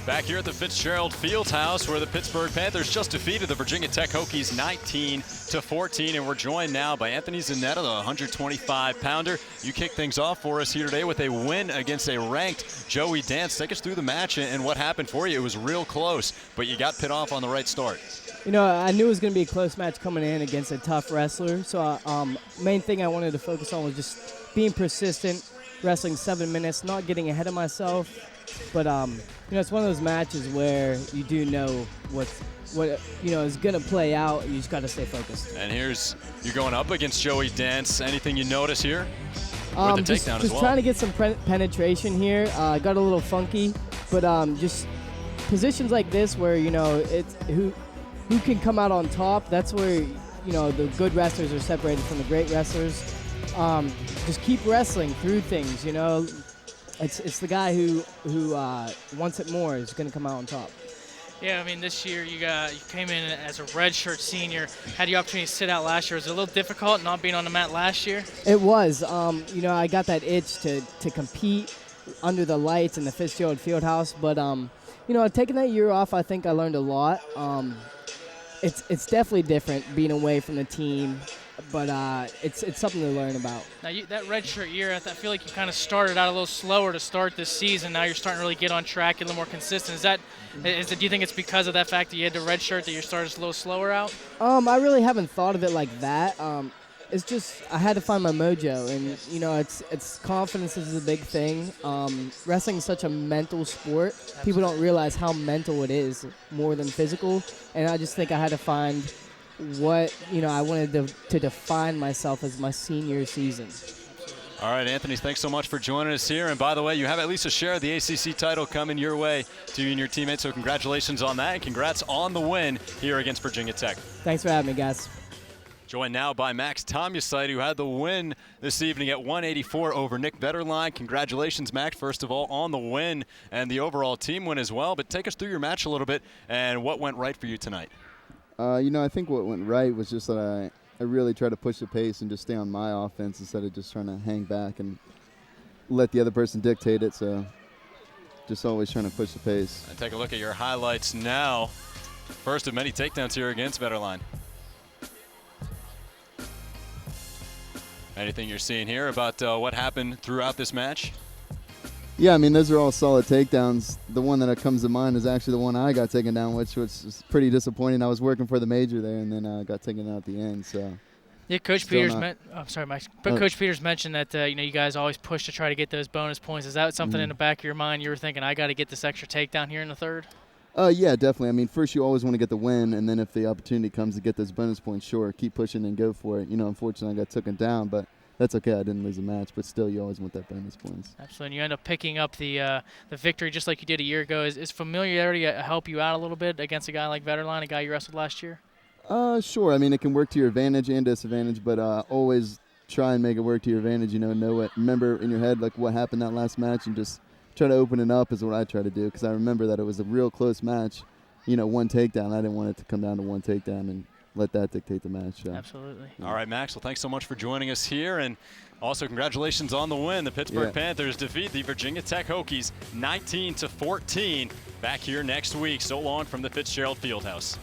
Back here at the Fitzgerald Fieldhouse, where the Pittsburgh Panthers just defeated the Virginia Tech Hokies 19-14, and we're joined now by Anthony Zanetta, the 125-pounder. You kick things off for us here today with a win against a ranked Joey Dance. Take us through the match and what happened for you. It was real close, but you got Pitt off on the right start. You know, I knew it was going to be a close match coming in against a tough wrestler. So main thing I wanted to focus on was just being persistent, wrestling 7 minutes, not getting ahead of myself. But you know, it's one of those matches where you do know what you know is going to play out. You just got to stay focused. And you're going up against Joey Dance. Anything you notice here? With the takedown as well. Just trying to get some penetration here. Got a little funky, but just positions like this where you know it's who can come out on top. That's where you know the good wrestlers are separated from the great wrestlers. Just keep wrestling through things. You know. It's the guy who wants it more is going to come out on top. Yeah, I mean, this year you came in as a redshirt senior, had the opportunity to sit out last year. Was it a little difficult not being on the mat last year? It was. You know, I got that itch to compete under the lights in the Fitzgerald Fieldhouse, but you know, taking that year off, I think I learned a lot. It's definitely different being away from the team. But it's something to learn about. Now, that redshirt year, I feel like you kind of started out a little slower to start this season. Now you're starting to really get on track, get a little more consistent. Do you think it's because of that fact that you had the redshirt that you started a little slower out? I really haven't thought of it like that. It's just I had to find my mojo, and you know, it's confidence is a big thing. Wrestling is such a mental sport. Absolutely. People don't realize how mental it is, more than physical. And I just think I had to find what I wanted to define myself as my senior season. All right, Anthony, thanks so much for joining us here. And by the way, you have at least a share of the ACC title coming your way to you and your teammates, so congratulations on that, and congrats on the win here against Virginia Tech. Thanks for having me, guys. Joined now by Max Thomusseit, who had the win this evening at 184 over Nick Vetterline. Congratulations, Max, first of all, on the win and the overall team win as well. But take us through your match a little bit and what went right for you tonight. You know, I think what went right was just that I really tried to push the pace and just stay on my offense instead of just trying to hang back and let the other person dictate it. So just always trying to push the pace. And take a look at your highlights now. First of many takedowns here against Vetterline. Anything you're seeing here about what happened throughout this match? Yeah, I mean, those are all solid takedowns. The one that comes to mind is actually the one I got taken down, which was pretty disappointing. I was working for the major there, and then got taken down at the end. So. Yeah, Coach Peters. I'm sorry, Mike. But Coach Peters mentioned that you know you guys always push to try to get those bonus points. Is that something in the back of your mind you were thinking I got to get this extra takedown here in the third? Yeah, definitely. I mean, first you always want to get the win, and then if the opportunity comes to get those bonus points, sure, keep pushing and go for it. You know, unfortunately, I got taken down, but. That's okay. I didn't lose the match, but still, you always want that bonus points. Absolutely. And you end up picking up the victory just like you did a year ago. Is familiarity help you out a little bit against a guy like Vetterline, a guy you wrestled last year? Sure. I mean, it can work to your advantage and disadvantage, but always try and make it work to your advantage. You know what? Remember in your head like what happened that last match, and just try to open it up is what I try to do, because I remember that it was a real close match. You know, one takedown. I didn't want it to come down to one takedown and let that dictate the match. So. Absolutely. All right, Max. Well, thanks so much for joining us here, and also congratulations on the win. The Pittsburgh Panthers defeat the Virginia Tech Hokies 19-14. Back here next week. So long from the Fitzgerald Fieldhouse.